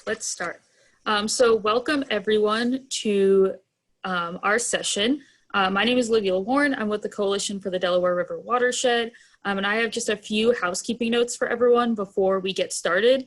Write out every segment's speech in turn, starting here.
let's start. So welcome everyone to our session. My name is Olivia Warren. I'm with the Coalition for the Delaware River Watershed, and I have just a few housekeeping notes for everyone before we get started.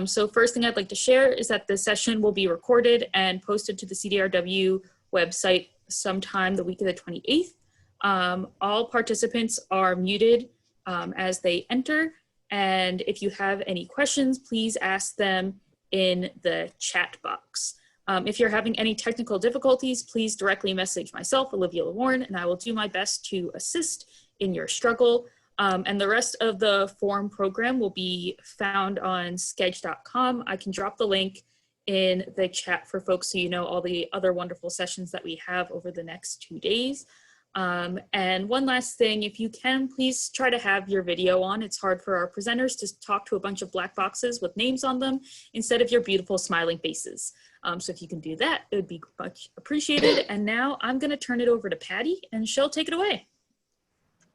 So first thing I'd like to share is that the session will be recorded and posted to the CDRW website sometime the week of the 28th. All participants are muted as they enter, and if you have any questions, please ask them in the chat box. If you're having any technical difficulties, please directly message myself, Olivia Warren, and I will do my best to assist in your struggle. And the rest of the forum program will be found on sketch.com. I can drop the link in the chat for folks so you know all the other wonderful sessions that we have over the next 2 days. And one last thing, if you can, please try to have your video on. It's hard for our presenters to talk to a bunch of black boxes with names on them instead of your beautiful smiling faces. So if you can do that, it would be much appreciated. And now I'm going to turn it over to Patty and she'll take it away.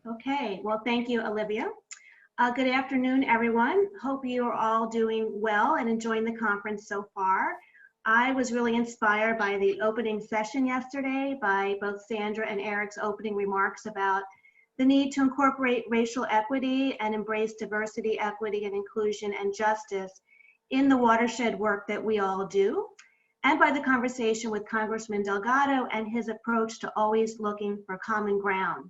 Okay, well, thank you, Olivia. Good afternoon, everyone. Hope you are all doing well and enjoying the conference so far. I was really inspired by the opening session yesterday, by both Sandra and Eric's opening remarks about the need to incorporate racial equity and embrace diversity, equity, and inclusion and justice in the watershed work that we all do, and by the conversation with Congressman Delgado and his approach to always looking for common ground.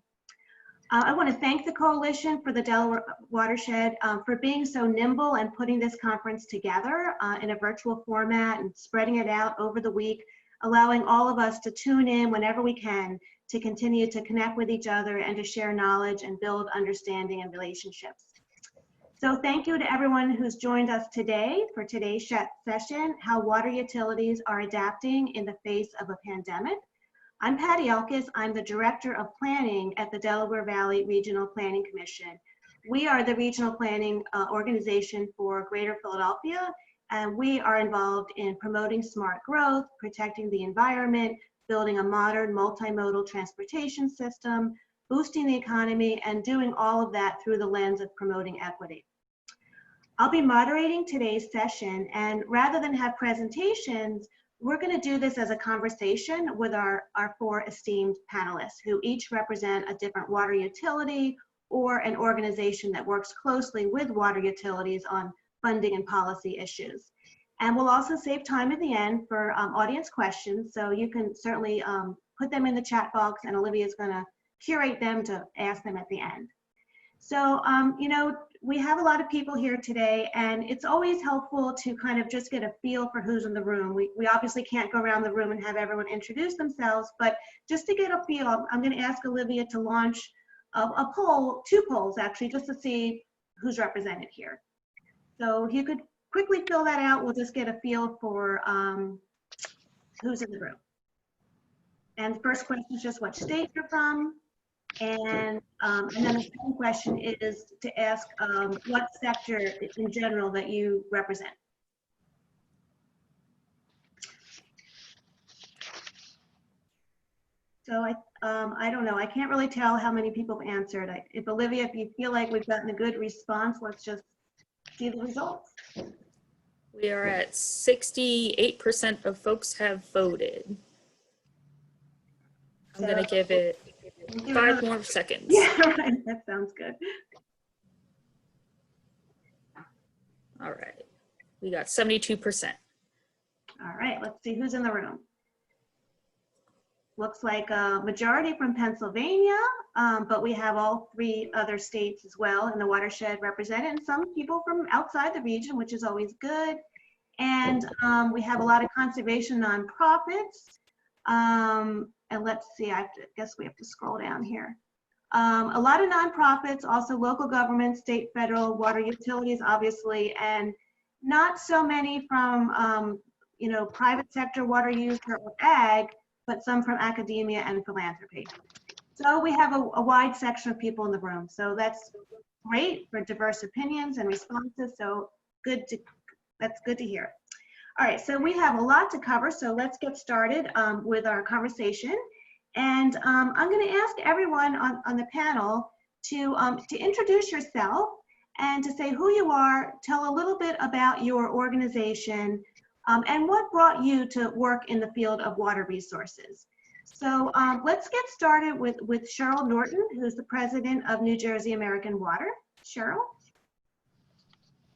I want to thank the Coalition for the Delaware Watershed for being so nimble and putting this conference together in a virtual format and spreading it out over the week, allowing all of us to tune in whenever we can to continue to connect with each other and to share knowledge and build understanding and relationships. So thank you to everyone who's joined us today for today's session, How Water Utilities Are Adapting in the Face of a Pandemic. I'm Patty Elkis. I'm the Director of Planning at the Delaware Valley Regional Planning Commission. We are the regional planning organization for Greater Philadelphia, and we are involved in promoting smart growth, protecting the environment, building a modern multimodal transportation system, boosting the economy, and doing all of that through the lens of promoting equity. I'll be moderating today's session, and rather than have presentations, we're going to do this as a conversation with our four esteemed panelists who each represent a different water utility or an organization that works closely with water utilities on funding and policy issues. And we'll also save time at the end for audience questions, so you can certainly put them in the chat box and Olivia is going to curate them to ask them at the end. So, you know, we have a lot of people here today, and it's always helpful to kind of just get a feel for who's in the room. We obviously can't go around the room and have everyone introduce themselves, but just to get a feel, I'm going to ask Olivia to launch a poll, 2 polls actually, just to see who's represented here. So if you could quickly fill that out, we'll just get a feel for who's in the room. And the first question is just what state you're from. And then the second question is to ask what sector in general that you represent. So I don't know, I can't really tell how many people have answered. If Olivia, if you feel like we've gotten a good response, let's just see the results. We are at 68% of folks have voted. I'm going to give it 5 more seconds. Yeah, right. That sounds good. All right. We got 72%. All right. Let's see who's in the room. Looks like a majority from Pennsylvania, but we have all 3 other states as well in the watershed represented, and some people from outside the region, which is always good. And we have a lot of conservation nonprofits. And let's see, I guess we have to scroll down here. A lot of nonprofits, also local government, state, federal, water utilities, obviously, and not so many from, you know, private sector water use or ag, but some from academia and philanthropy. So we have a wide section of people in the room. So that's great for diverse opinions and responses. So that's good to hear. All right, so we have a lot to cover, so let's get started with our conversation. And I'm going to ask everyone on the panel to introduce yourself and to say who you are, tell a little bit about your organization, and what brought you to work in the field of water resources. So let's get started with Cheryl Norton, who's the president of New Jersey American Water. Cheryl?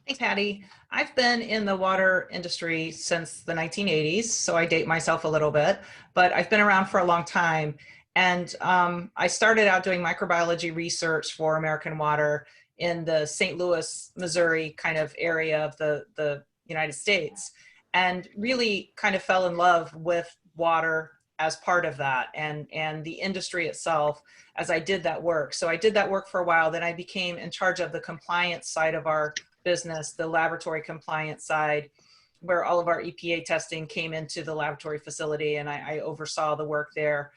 Thanks, Patty. I've been in the water industry since the 1980s, so I date myself a little bit, but I've been around for a long time. And I started out doing microbiology research for American Water in the St. Louis, Missouri kind of area of the United States, and really kind of fell in love with water as part of that and the industry itself as I did that work. So I did that work for a while, then I became in charge of the compliance side of our business, the laboratory compliance side, where all of our EPA testing came into the laboratory facility, and I oversaw the work there.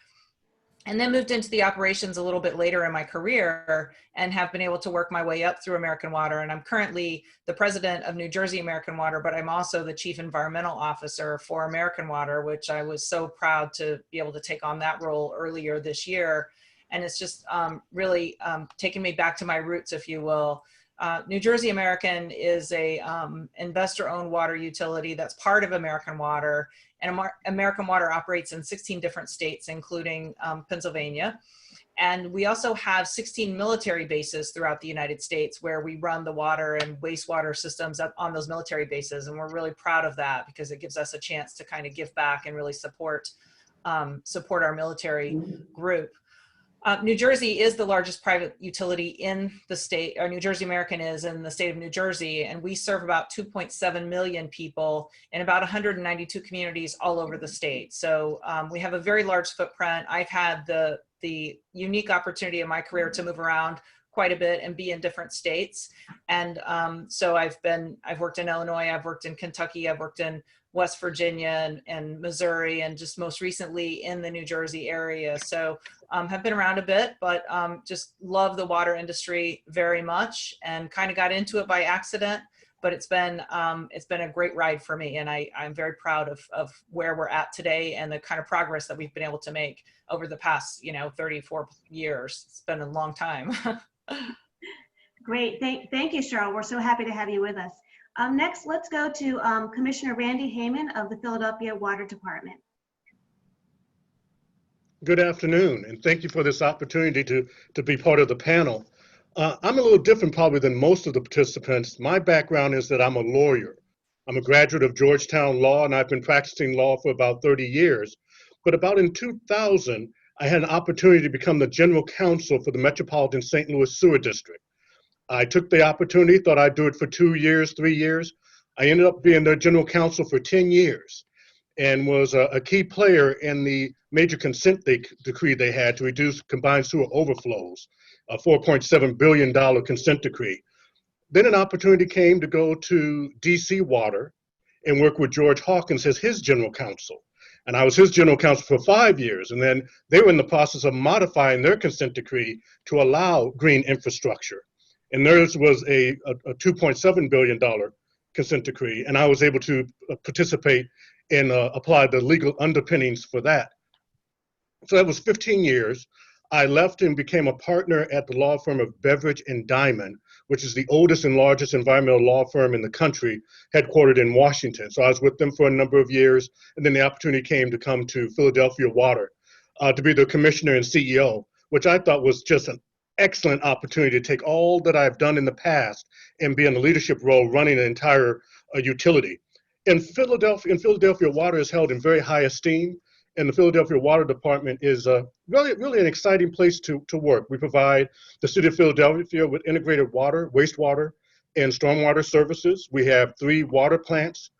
And then moved into the operations a little bit later in my career and have been able to work my way up through American Water. And I'm currently the president of New Jersey American Water, but I'm also the chief environmental officer for American Water, which I was so proud to be able to take on that role earlier this year. And it's just really taken me back to my roots, if you will. New Jersey American is a investor-owned water utility that's part of American Water, and American Water operates in 16 different states, including Pennsylvania. And we also have 16 military bases throughout the United States where we run the water and wastewater systems on those military bases. And we're really proud of that because it gives us a chance to kind of give back and really support our military group. New Jersey is the largest private utility in the state, or New Jersey American is in the state of New Jersey, and we serve about 2.7 million people in about 192 communities all over the state. So we have a very large footprint. I've had the unique opportunity in my career to move around quite a bit and be in different states. And so I've worked in Illinois, I've worked in Kentucky, I've worked in West Virginia and Missouri, and just most recently in the New Jersey area. So have been around a bit, but just love the water industry very much and kind of got into it by accident, but it's been a great ride for me. And I'm very proud of where we're at today and the kind of progress that we've been able to make over the past, 34 years. It's been a long time. Great, thank you, Cheryl. We're so happy to have you with us. Next, let's go to Commissioner Randy Hayman of the Philadelphia Water Department. Good afternoon, and thank you for this opportunity to be part of the panel. I'm a little different probably than most of the participants. My background is that I'm a lawyer. I'm a graduate of Georgetown Law, and I've been practicing law for about 30 years. But about in 2000, I had an opportunity to become the general counsel for the Metropolitan St. Louis Sewer District. I took the opportunity, thought I'd do it for 2 years, 3 years. I ended up being the general counsel for 10 years and was a key player in the major consent decree they had to reduce combined sewer overflows, a $4.7 billion consent decree. Then an opportunity came to go to DC Water and work with George Hawkins as his general counsel. And I was his general counsel for 5 years. And then they were in the process of modifying their consent decree to allow green infrastructure. And theirs was a $2.7 billion consent decree. And I was able to participate and apply the legal underpinnings for that. So that was 15 years. I left and became a partner at the law firm of Beveridge and Diamond, which is the oldest and largest environmental law firm in the country, headquartered in Washington. So I was with them for a number of years, and then the opportunity came to come to Philadelphia Water to be the commissioner and CEO, which I thought was just an excellent opportunity to take all that I've done in the past and be in a leadership role running an entire utility. In Philadelphia, water is held in very high esteem, and the Philadelphia Water Department is really an exciting place to work. We provide the city of Philadelphia with integrated water, wastewater, and stormwater services. We have 3 water plants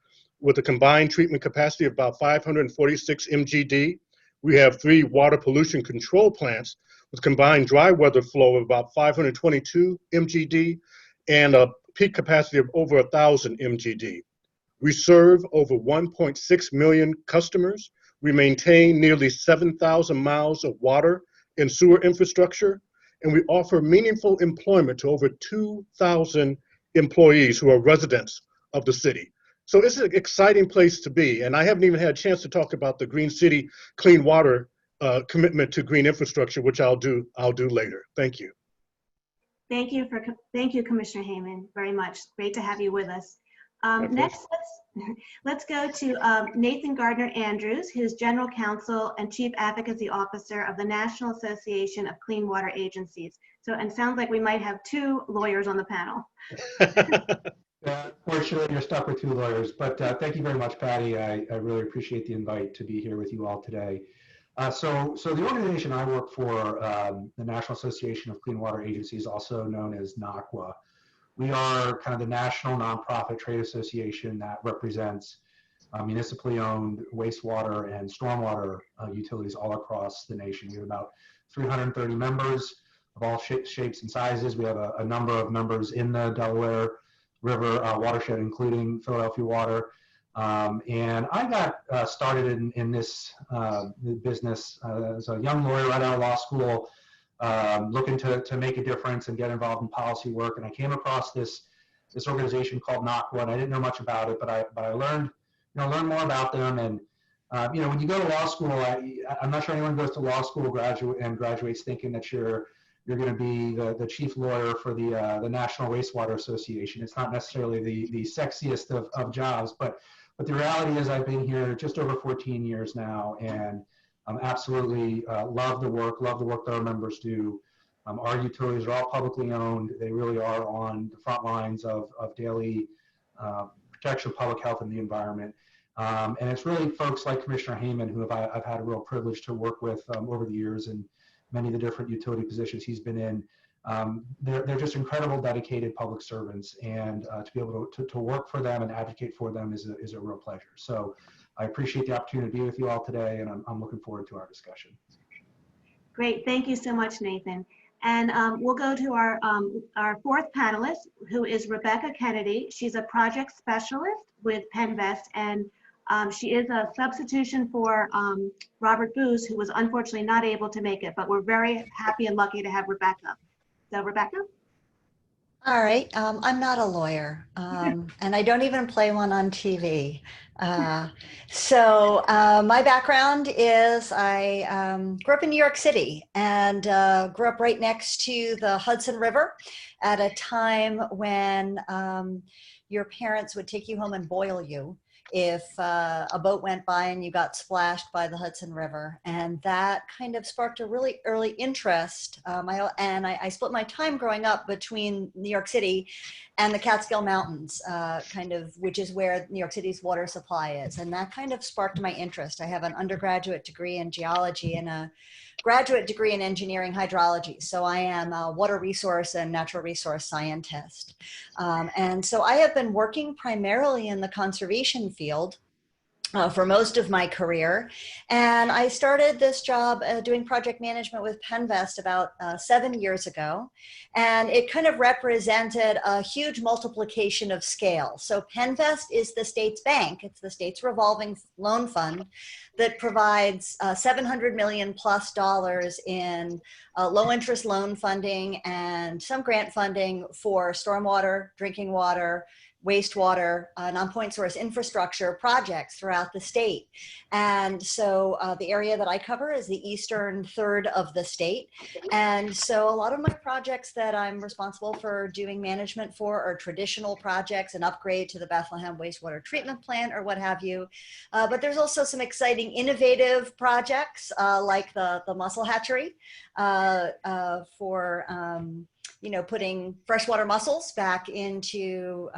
with a combined treatment capacity of about 546 MGD. We have 3 water pollution control plants with combined dry weather flow of about 522 MGD and a peak capacity of over 1,000 MGD. We serve over 1.6 million customers. We maintain nearly 7,000 miles of water and sewer infrastructure, and we offer meaningful employment to over 2,000 employees who are residents of the city. So it's an exciting place to be, and I haven't even had a chance to talk about the Green City Clean Water commitment to green infrastructure, which I'll do later. Thank you. Thank you, Commissioner Hayman, very much. Great to have you with us. Next, let's go to Nathan Gardner-Andrews, who's General Counsel and Chief Advocacy Officer of the National Association of Clean Water Agencies. So, and sounds like we might have two lawyers on the panel. Fortunately, you're stuck with two lawyers, but thank you very much, Patty. I really appreciate the invite to be here with you all today. So the organization I work for, the National Association of Clean Water Agencies, also known as NACWA, we are kind of the national nonprofit trade association that represents municipally owned wastewater and stormwater utilities all across the nation. We have about 330 members of all shapes and sizes. We have a number of members in the Delaware River Watershed, including Philadelphia Water. And I got started in this business as a young lawyer right out of law school, looking to make a difference and get involved in policy work. And I came across this organization called NACWA, and I didn't know much about it, but I learned more about them. And when you go to law school, I'm not sure anyone goes to law school graduates thinking that you're going to be the chief lawyer for the National Wastewater Association. It's not necessarily the sexiest of jobs, but the reality is I've been here just over 14 years now, and absolutely love the work that our members do. Our utilities are all publicly owned. They really are on the front lines of daily protection of public health and the environment. And it's really folks like Commissioner Hayman, who I've had a real privilege to work with over the years, and many of the different utility positions he's been in. They're just incredible, dedicated public servants, and to be able to work for them and advocate for them is a real pleasure. So I appreciate the opportunity to be with you all today, and I'm looking forward to our discussion. Great, thank you so much, Nathan. And we'll go to our fourth panelist, who is Rebecca Kennedy. She's a project specialist with PennVest, and she is a substitution for Robert Booz, who was unfortunately not able to make it, but we're very happy and lucky to have Rebecca. So Rebecca? All right, I'm not a lawyer, and I don't even play one on TV. So my background is I grew up in New York City and grew up right next to the Hudson River at a time when your parents would take you home and boil you if a boat went by and you got splashed by the Hudson River. And that kind of sparked a really early interest. I split my time growing up between New York City and the Catskill Mountains, which is where New York City's water supply is. And that kind of sparked my interest. I have an undergraduate degree in geology and a graduate degree in engineering hydrology. So I am a water resource and natural resource scientist. And so I have been working primarily in the conservation field for most of my career. And I started this job doing project management with PennVest about 7 years ago. And it kind of represented a huge multiplication of scale. So PennVest is the state's bank. It's the state's revolving loan fund that provides $700 million plus in low interest loan funding and some grant funding for stormwater, drinking water, wastewater, non-point source infrastructure projects throughout the state. And so the area that I cover is the eastern third of the state. And so a lot of my projects that I'm responsible for doing management for are traditional projects, an upgrade to the Bethlehem wastewater treatment plant or what have you. But there's also some exciting innovative projects like the mussel hatchery for putting freshwater mussels back into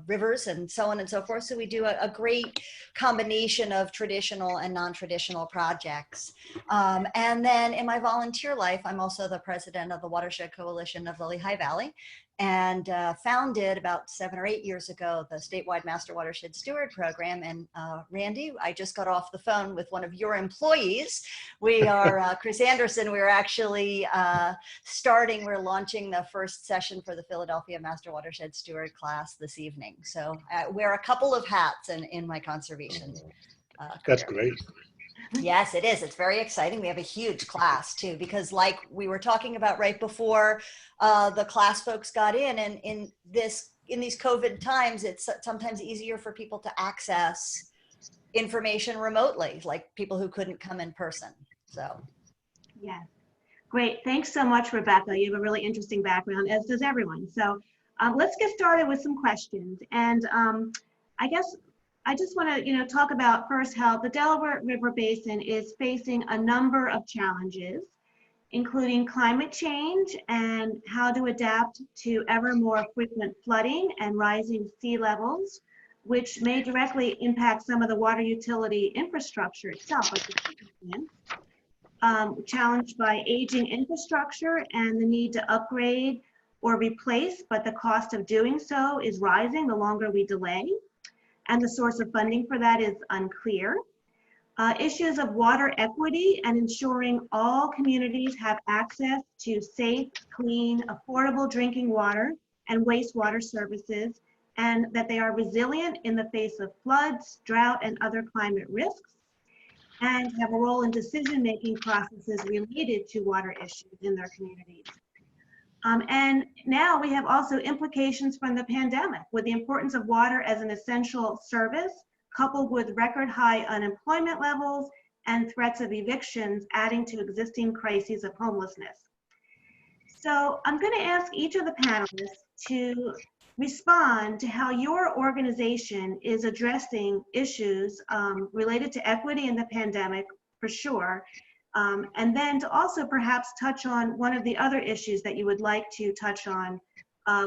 rivers and so on and so forth. So we do a great combination of traditional and non-traditional projects. And then in my volunteer life, I'm also the president of the Watershed Coalition of the Lehigh Valley, and founded about 7 or 8 years ago the statewide Master Watershed Steward Program. And Randy, I just got off the phone with one of your employees. We are, Chris Anderson, we're actually we're launching the first session for the Philadelphia Master Watershed Steward class this evening. So I wear a couple of hats in my conservation That's career. great. Yes, it is. It's very exciting. We have a huge class too, because like we were talking about right before the class folks got in, and in these COVID times, it's sometimes easier for people to access information remotely, like people who couldn't come in person. So. Yeah, great. Thanks so much, Rebecca. You have a really interesting background, as does everyone. So Let's get started with some questions. And I guess I just want to, talk about first how the Delaware River Basin is facing a number of challenges, including climate change and how to adapt to ever more frequent flooding and rising sea levels, which may directly impact some of the water utility infrastructure itself, like the treatment plants. Challenged by aging infrastructure and the need to upgrade or replace, but the cost of doing so is rising the longer we delay, and the source of funding for that is unclear. Issues of water equity and ensuring all communities have access to safe, clean, affordable drinking water and wastewater services, and that they are resilient in the face of floods, drought, and other climate risks, and have a role in decision-making processes related to water issues in their communities. And now we have also implications from the pandemic, with the importance of water as an essential service, coupled with record high unemployment levels and threats of evictions, adding to existing crises of homelessness. So I'm going to ask each of the panelists to respond to how your organization is addressing issues related to equity in the pandemic, for sure, and then to also perhaps touch on one of the other issues that you would like to touch on,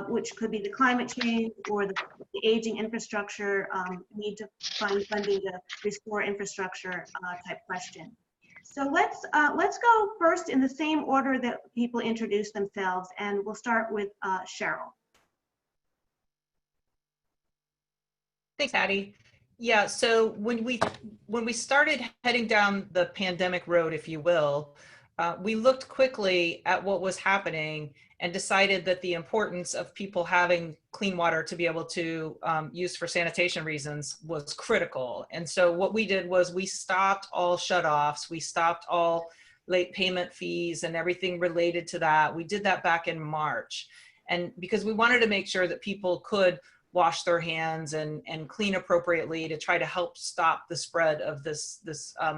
which could be the climate change or the aging infrastructure, need to find funding to restore infrastructure type question. So let's go first in the same order that people introduce themselves, and we'll start with Cheryl. Thanks, Patty. Yeah, so when we started heading down the pandemic road, if you will, we looked quickly at what was happening and decided that the importance of people having clean water to be able to use for sanitation reasons was critical. And so what we did was we stopped all shutoffs, we stopped all late payment fees and everything related to that. We did that back in March. And because we wanted to make sure that people could wash their hands and clean appropriately to try to help stop the spread of this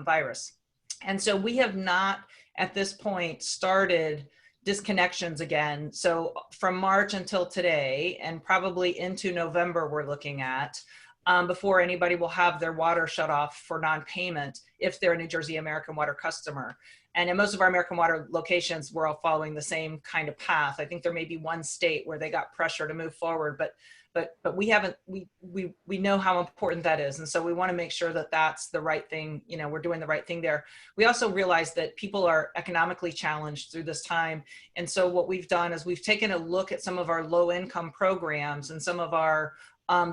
virus. And so we have not at this point started disconnections again. So from March until today, and probably into November, we're looking at, before anybody will have their water shut off for non-payment if they're a New Jersey American Water customer. And in most of our American Water locations, we're all following the same kind of path. I think there may be one state where they got pressure to move forward, but we haven't, we know how important that is. And so we want to make sure that that's the right thing, we're doing the right thing there. We also realize that people are economically challenged through this time. And so what we've done is we've taken a look at some of our low income programs and some of our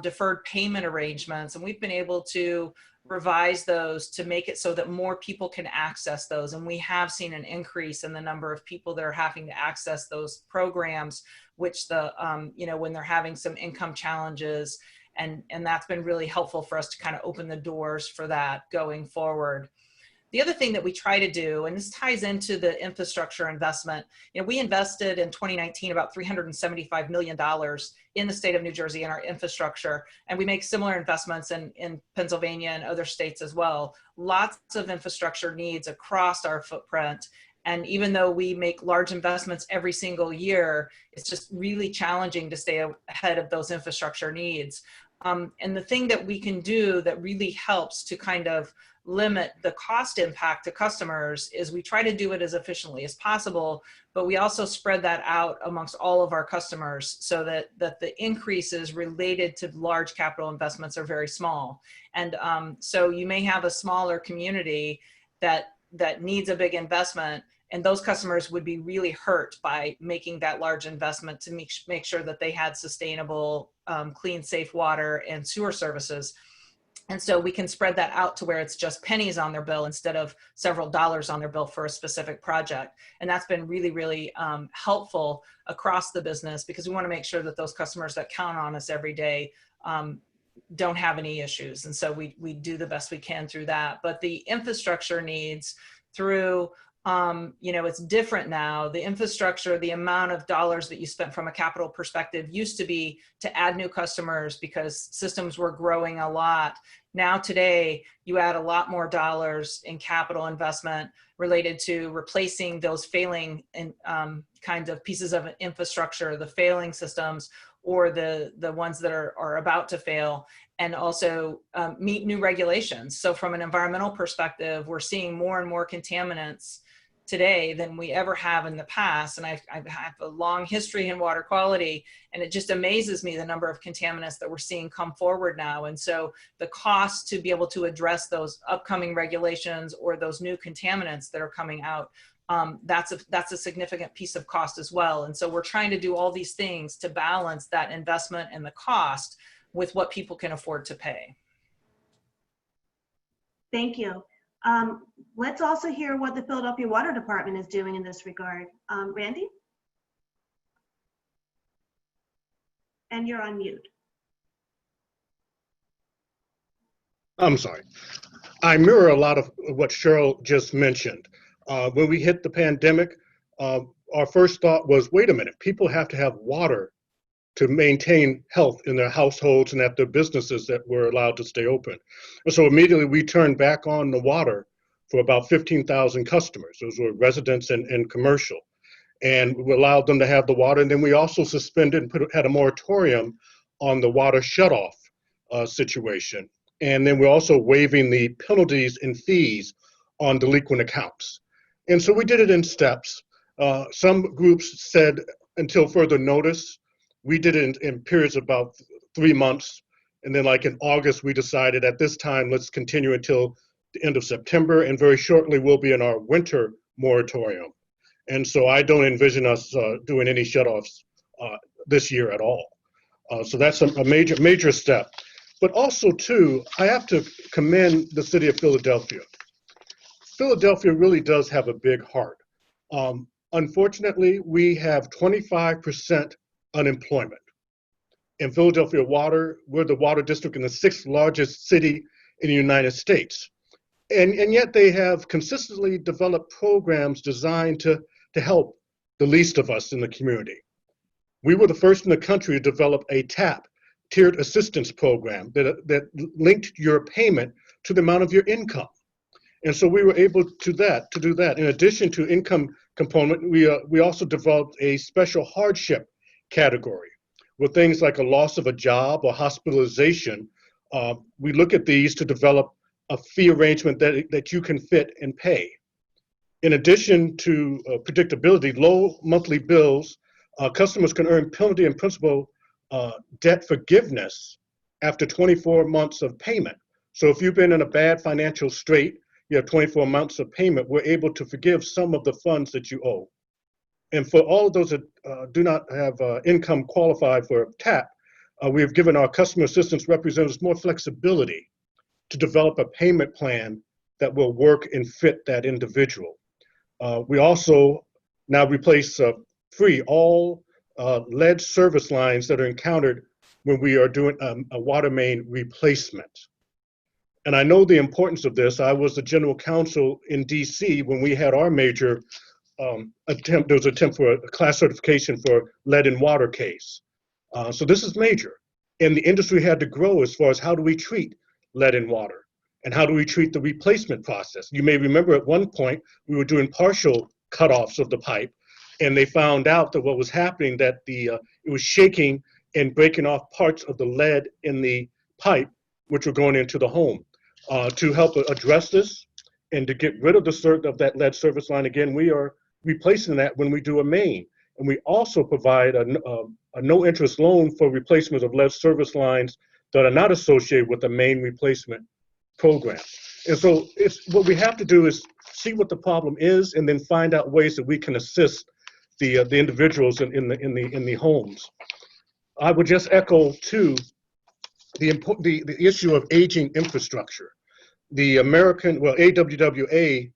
deferred payment arrangements, and we've been able to revise those to make it so that more people can access those. And we have seen an increase in the number of people that are having to access those programs, which when they're having some income challenges, and that's been really helpful for us to kind of open the doors for that going forward. The other thing that we try to do, and this ties into the infrastructure investment, we invested in 2019 about $375 million in the state of New Jersey in our infrastructure, and we make similar investments in Pennsylvania and other states as well. Lots of infrastructure needs across our footprint. And even though we make large investments every single year, it's just really challenging to stay ahead of those infrastructure needs. And the thing that we can do that really helps to kind of limit the cost impact to customers is we try to do it as efficiently as possible, but we also spread that out amongst all of our customers so that the increases related to large capital investments are very small. And so you may have a smaller community that needs a big investment, and those customers would be really hurt by making that large investment to make sure that they had sustainable, clean, safe water and sewer services. And so we can spread that out to where it's just pennies on their bill instead of several dollars on their bill for a specific project. And that's been really, really helpful across the business, because we want to make sure that those customers that count on us every day don't have any issues. And so we do the best we can through that. But the infrastructure needs through, it's different now. The infrastructure, the amount of dollars that you spent from a capital perspective used to be to add new customers because systems were growing a lot. Now today, you add a lot more dollars in capital investment related to replacing those failing kind of pieces of infrastructure, the failing systems, or the ones that are about to fail, and also meet new regulations. So from an environmental perspective, we're seeing more and more contaminants today than we ever have in the past. And I have a long history in water quality, and it just amazes me the number of contaminants that we're seeing come forward now. And so the cost to be able to address those upcoming regulations or those new contaminants that are coming out, that's a significant piece of cost as well. And so we're trying to do all these things to balance that investment and the cost with what people can afford to pay. Thank you. Let's also hear what the Philadelphia Water Department is doing in this regard. Randy? And you're on mute. I'm sorry. I mirror a lot of what Cheryl just mentioned. When we hit the pandemic, our first thought was, wait a minute, people have to have water to maintain health in their households and at their businesses that were allowed to stay open. And so immediately we turned back on the water for about 15,000 customers. Those were residents and commercial. And we allowed them to have the water. And then we also suspended and had a moratorium on the water shutoff situation. And then we're also waiving the penalties and fees on delinquent accounts. And so we did it in steps. Some groups said until further notice. We did it in periods of about 3 months. And then like in August, we decided at this time, let's continue until the end of September. And very shortly, we'll be in our winter moratorium. And so I don't envision us doing any shutoffs this year at all. So that's a major step. But also too, I have to commend the city of Philadelphia. Philadelphia really does have a big heart. Unfortunately, we have 25% unemployment. In Philadelphia Water, we're the water district in the 6th largest city in the United States. And yet they have consistently developed programs designed to help the least of us in the community. We were the first in the country to develop a TAP, tiered assistance program, that linked your payment to the amount of your income. And so we were able to do that. In addition to income component, we also developed a special hardship category with things like a loss of a job or hospitalization. We look at these to develop a fee arrangement that you can fit and pay. In addition to predictability, low monthly bills, customers can earn penalty and principal debt forgiveness after 24 months of payment. So if you've been in a bad financial strait, you have 24 months of payment, we're able to forgive some of the funds that you owe. And for all of those that do not have income qualified for TAP, we have given our customer assistance representatives more flexibility to develop a payment plan that will work and fit that individual. We also now replace free all lead service lines that are encountered when we are doing a water main replacement. And I know the importance of this. I was the general counsel in DC when we had our major attempt. There was an attempt for a class certification for lead in water case. So this is major. And the industry had to grow as far as how do we treat lead in water and how do we treat the replacement process. You may remember at one point we were doing partial cutoffs of the pipe, and they found out that what was happening, that it was shaking and breaking off parts of the lead in the pipe, which were going into the home. To help address this and to get rid of that lead service line, again, we are replacing that when we do a main. And we also provide a no-interest loan for replacement of lead service lines that are not associated with the main replacement program. And so what we have to do is see what the problem is and then find out ways that we can assist the individuals in the homes. I would just echo too the issue of aging infrastructure. The AWWA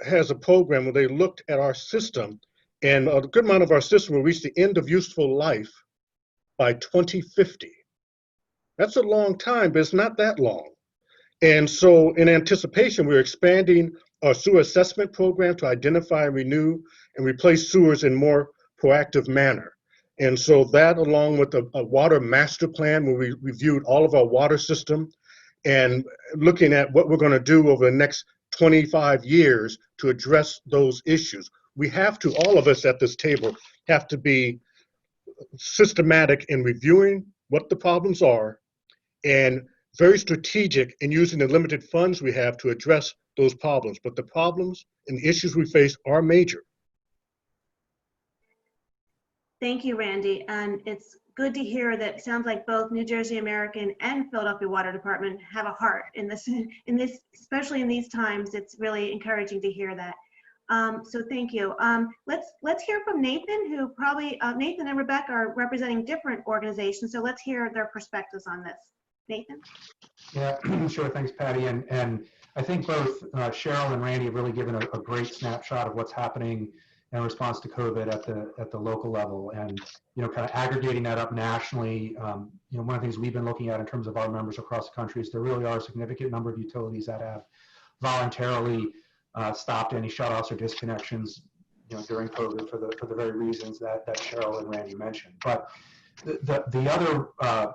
has a program where they looked at our system, and a good amount of our system will reach the end of useful life by 2050. That's a long time, but it's not that long. And so in anticipation, we're expanding our sewer assessment program to identify, renew, and replace sewers in more proactive manner. And so that, along with a water master plan where we reviewed all of our water system and looking at what we're going to do over the next 25 years to address those issues. We have to, all of us at this table, have to be systematic in reviewing what the problems are and very strategic in using the limited funds we have to address those problems. But the problems and the issues we face are major. Thank you, Randy. And it's good to hear that it sounds like both New Jersey American and Philadelphia Water Department have a heart in this, especially in these times. It's really encouraging to hear that. So thank you. Let's hear from Nathan, who probably, Nathan and Rebecca are representing different organizations. So let's hear their perspectives on this. Nathan? Yeah, sure. Thanks, Patty. And I think both Cheryl and Randy have really given a great snapshot of what's happening in response to COVID at the local level, and kind of aggregating that up nationally. One of the things we've been looking at in terms of our members across the country is there really are a significant number of utilities that have voluntarily stopped any shutoffs or disconnections during COVID for the very reasons that Cheryl and Randy mentioned. But the other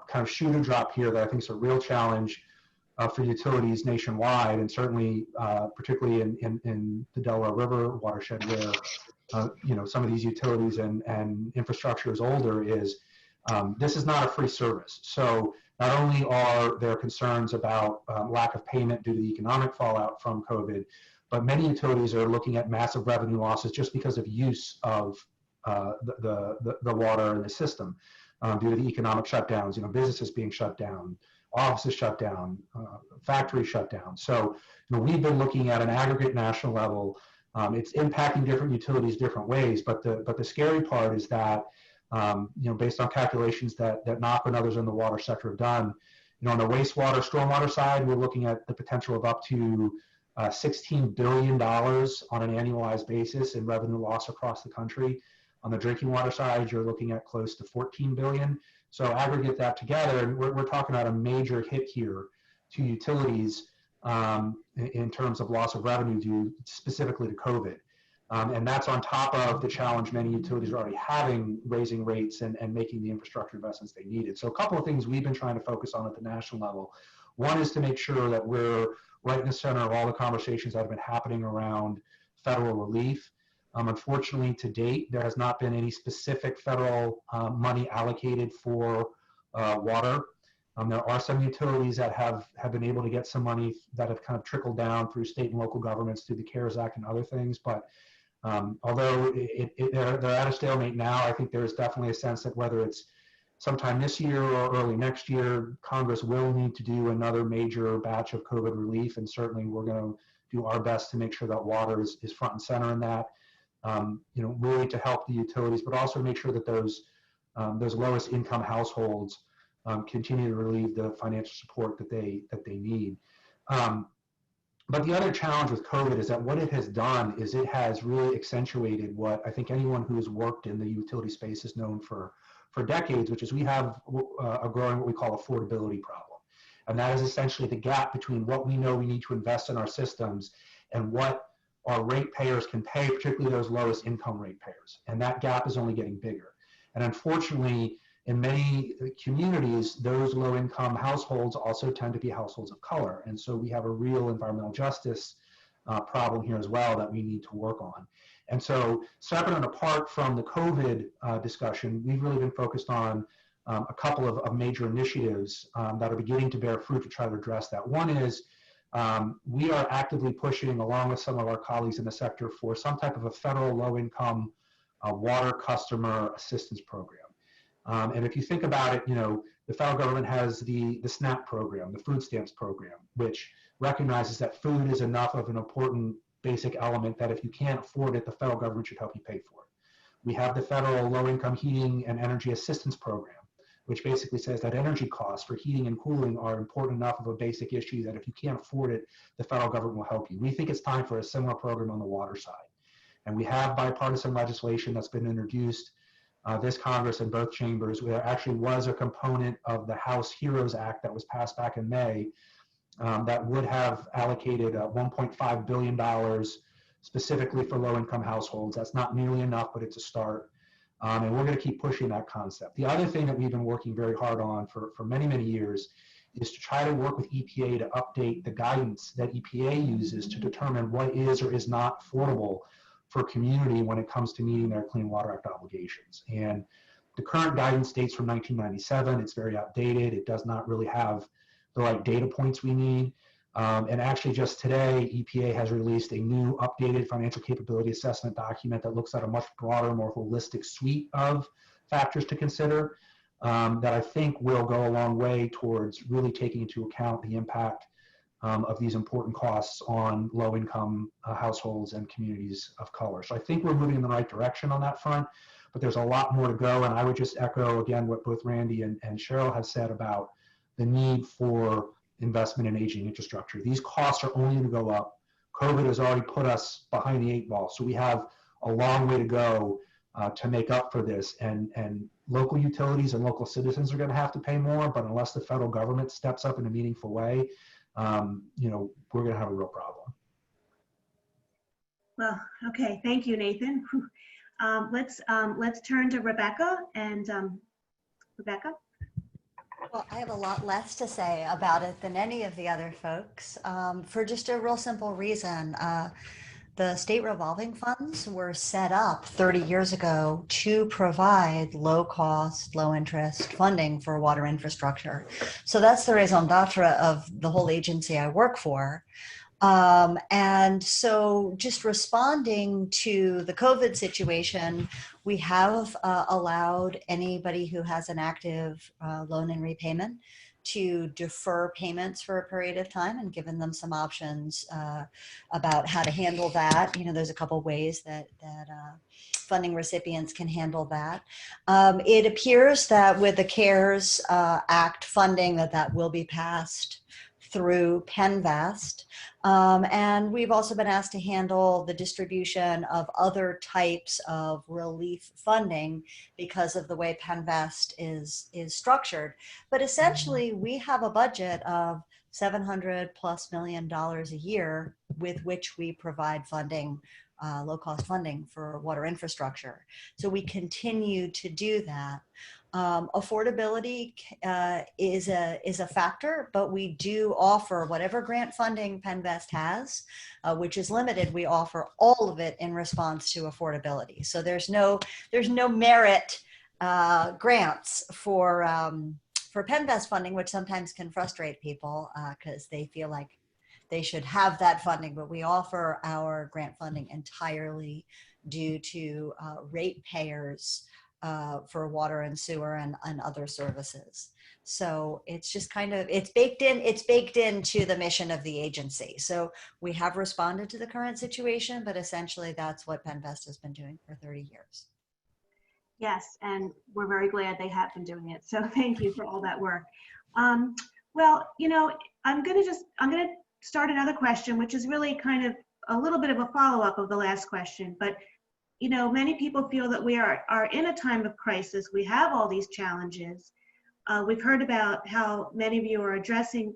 kind of shoe to drop here that I think is a real challenge for utilities nationwide, and certainly particularly in the Delaware River Watershed, where some of these utilities and infrastructure is older, is this is not a free service. So not only are there concerns about lack of payment due to the economic fallout from COVID, but many utilities are looking at massive revenue losses just because of use of the water in the system due to the economic shutdowns, businesses being shut down, offices shut down, factories shut down. So we've been looking at an aggregate national level. It's impacting different utilities different ways, but the scary part is that based on calculations that NACA and others in the water sector have done, on the wastewater, stormwater side, we're looking at the potential of up to $16 billion on an annualized basis in revenue loss across the country. On the drinking water side, you're looking at close to 14 billion. So aggregate that together, and we're talking about a major hit here to utilities in terms of loss of revenue due specifically to COVID. And that's on top of the challenge many utilities are already having, raising rates and making the infrastructure investments they needed. So a couple of things we've been trying to focus on at the national level. One is to make sure that we're right in the center of all the conversations that have been happening around federal relief. Unfortunately, to date, there has not been any specific federal money allocated for water. There are some utilities that have been able to get some money that have kind of trickled down through state and local governments through the CARES Act and other things. But although they're at a stalemate now, I think there's definitely a sense that whether it's sometime this year or early next year, Congress will need to do another major batch of COVID relief. And certainly we're going to do our best to make sure that water is front and center in that. Really to help the utilities, but also make sure that those lowest income households continue to relieve the financial support that they need. But the other challenge with COVID is that what it has done is it has really accentuated what I think anyone who has worked in the utility space has known for decades, which is we have a growing what we call affordability problem. And that is essentially the gap between what we know we need to invest in our systems and what our ratepayers can pay, particularly those lowest income ratepayers. And that gap is only getting bigger. And unfortunately, in many communities, those low income households also tend to be households of color. And so we have a real environmental justice problem here as well that we need to work on. And so separate and apart from the COVID discussion, we've really been focused on a couple of major initiatives that are beginning to bear fruit to try to address that. One is we are actively pushing, along with some of our colleagues in the sector, for some type of a federal low-income water customer assistance program. And if you think about it, the federal government has the SNAP program, the food stamps program, which recognizes that food is enough of an important basic element that if you can't afford it, the federal government should help you pay for it. We have the federal low-income heating and energy assistance program, which basically says that energy costs for heating and cooling are important enough of a basic issue that if you can't afford it, the federal government will help you. We think it's time for a similar program on the water side. And we have bipartisan legislation that's been introduced this Congress in both chambers. There actually was a component of the House HEROES Act that was passed back in May that would have allocated $1.5 billion specifically for low-income households. That's not nearly enough, but it's a start. And we're going to keep pushing that concept. The other thing that we've been working very hard on for many, many years is to try to work with EPA to update the guidance that EPA uses to determine what is or is not affordable for community when it comes to meeting their Clean Water Act obligations. And The current guidance dates from 1997. It's very outdated. It does not really have the right data points we need. And actually just today, EPA has released a new updated financial capability assessment document that looks at a much broader, more holistic suite of factors to consider that I think will go a long way towards really taking into account the impact of these important costs on low-income households and communities of color. So I think we're moving in the right direction on that front, but there's a lot more to go. And I would just echo again what both Randy and Cheryl have said about the need for investment in aging infrastructure. These costs are only going to go up. COVID has already put us behind the 8 ball, so we have a long way to go to make up for this. And local utilities and local citizens are going to have to pay more, but unless the federal government steps up in a meaningful way, we're going to have a real problem. Well, okay, thank you, Nathan. Let's turn to Rebecca and Rebecca. Well, I have a lot less to say about it than any of the other folks for just a real simple reason. The state revolving funds were set up 30 years ago to provide low cost, low interest funding for water infrastructure. So that's the raison d'etre of the whole agency I work for. And so just responding to the COVID situation, we have allowed anybody who has an active loan in repayment to defer payments for a period of time and given them some options about how to handle that. There's a couple ways that funding recipients can handle that. It appears that with the CARES Act funding that will be passed through PennVest. And we've also been asked to handle the distribution of other types of relief funding because of the way PennVest is structured. But essentially, we have a budget of $700+ million a year with which we provide funding, low-cost funding for water infrastructure. So we continue to do that. Affordability is a factor, but we do offer whatever grant funding PennVest has, which is limited. We offer all of it in response to affordability. So there's no merit grants for PennVest funding, which sometimes can frustrate people because they feel like they should have that funding. But we offer our grant funding entirely due to ratepayers for water and sewer and other services. So it's just it's baked into the mission of the agency. So we have responded to the current situation, but essentially that's what PennVest has been doing for 30 years. Yes, and we're very glad they have been doing it. So thank you for all that work. Well, I'm going to start another question, which is really kind of a little bit of a follow-up of the last question, but many people feel that we are in a time of crisis. We have all these challenges. We've heard about how many of you are addressing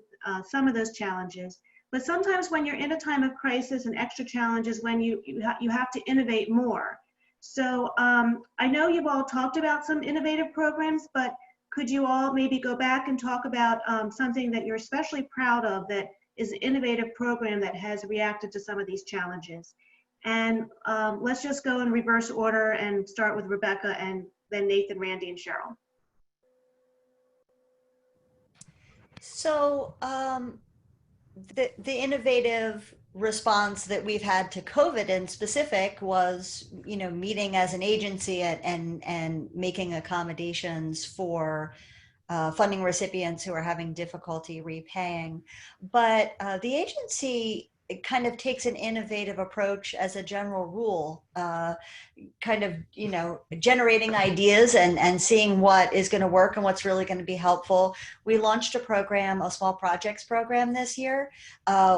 some of those challenges. But sometimes when you're in a time of crisis and extra challenges, when you have to innovate more. So I know you've all talked about some innovative programs, but could you all maybe go back and talk about something that you're especially proud of that is an innovative program that has reacted to some of these challenges? And let's just go in reverse order and start with Rebecca and then Nathan, Randy, and Cheryl. So the innovative response that we've had to COVID in specific was, meeting as an agency and making accommodations for funding recipients who are having difficulty repaying. But the agency kind of takes an innovative approach as a general rule, generating ideas and seeing what is going to work and what's really going to be helpful. We launched a program, a small projects program this year,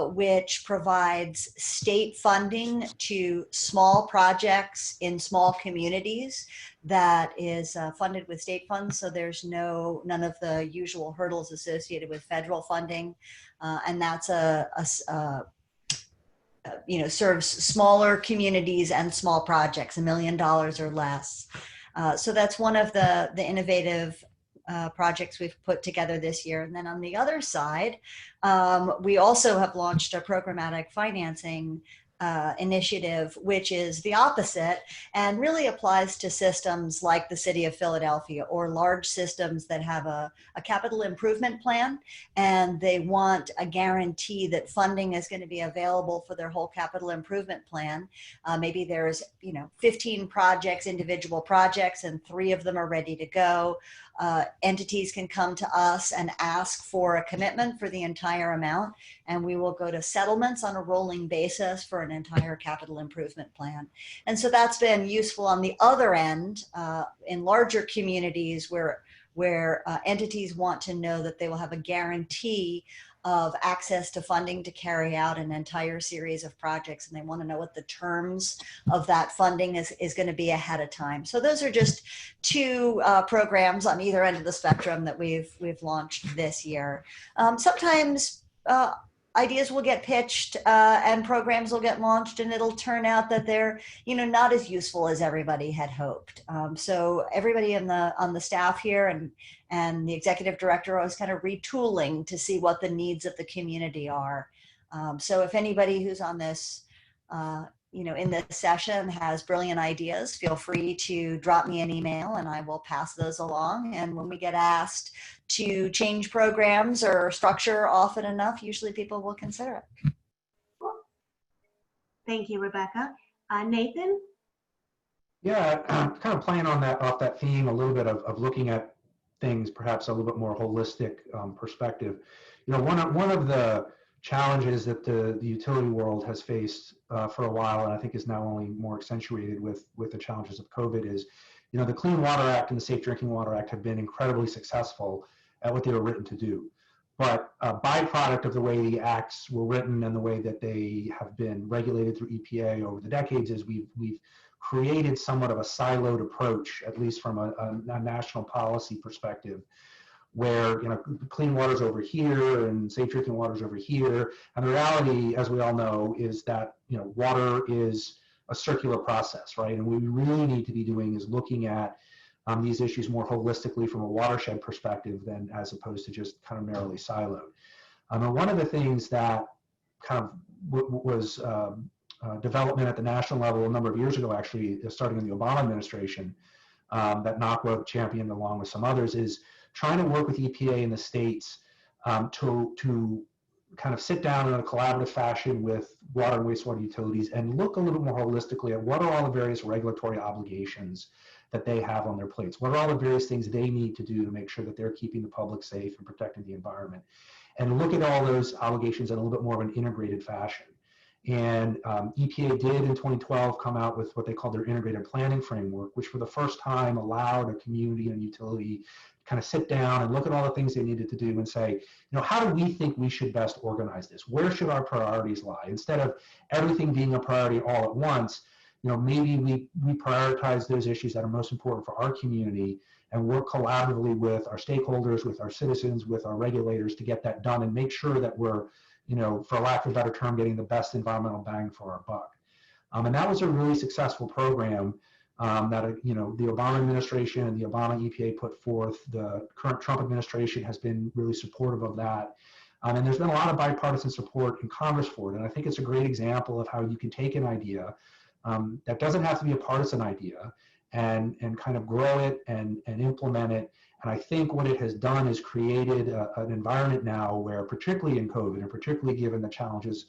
which provides state funding to small projects in small communities that is funded with state funds. So there's none of the usual hurdles associated with federal funding. And that's serves smaller communities and small projects, $1 million or less. So that's one of the innovative projects we've put together this year. And then on the other side, we also have launched a programmatic financing initiative, which is the opposite and really applies to systems like the city of Philadelphia or large systems that have a capital improvement plan, and they want a guarantee that funding is going to be available for their whole capital improvement plan. Maybe there's 15 projects, individual projects, and 3 of them are ready to go. Entities can come to us and ask for a commitment for the entire amount, and we will go to settlements on a rolling basis for an entire capital improvement plan. And so that's been useful on the other end in larger communities where entities want to know that they will have a guarantee of access to funding to carry out an entire series of projects, and they want to know what the terms of that funding is going to be ahead of time. So those are just 2 programs on either end of the spectrum that we've launched this year. Sometimes ideas will get pitched and programs will get launched, and it'll turn out that they're not as useful as everybody had hoped. So everybody on the staff here and the executive director are always kind of retooling to see what the needs of the community are. So if anybody who's on this in this session has brilliant ideas, feel free to drop me an email and I will pass those along. And when we get asked to change programs or structure often enough, usually people will consider it. Thank you, Rebecca. Nathan? Yeah, kind of playing on off that theme, a little bit of looking at things perhaps a little bit more holistic perspective. One of the challenges that the utility world has faced for a while, and I think is now only more accentuated with the challenges of COVID, is the Clean Water Act and the Safe Drinking Water Act have been incredibly successful at what they were written to do. But a byproduct of the way the acts were written and the way that they have been regulated through EPA over the decades is we've created somewhat of a siloed approach, at least from a national policy perspective, where clean water's over here and safe drinking water's over here. And the reality, as we all know, is that water is a circular process, right? And what we really need to be doing is looking at these issues more holistically from a watershed perspective than as opposed to just kind of narrowly siloed. And one of the things that kind of was development at the national level a number of years ago, actually starting in the Obama administration, that NACWA championed along with some others, is trying to work with EPA in the states to kind of sit down in a collaborative fashion with water and wastewater utilities and look a little more holistically at what are all the various regulatory obligations that they have on their plates. What are all the various things they need to do to make sure that they're keeping the public safe and protecting the environment? And look at all those obligations in a little bit more of an integrated fashion. And EPA did in 2012 come out with what they called their integrated planning framework, which for the first time allowed a community and utility kind of sit down and look at all the things they needed to do and say, how do we think we should best organize this? Where should our priorities lie? Instead of everything being a priority all at once, maybe we prioritize those issues that are most important for our community and work collaboratively with our stakeholders, with our citizens, with our regulators to get that done and make sure that we're, for lack of a better term, getting the best environmental bang for our buck. And that was a really successful program that the Obama administration and the Obama EPA put forth. The current Trump administration has been really supportive of that. And there's been a lot of bipartisan support in Congress for it. And I think it's a great example of how you can take an idea that doesn't have to be a partisan idea and kind of grow it and implement it. And I think what it has done is created an environment now where, particularly in COVID, and particularly given the challenges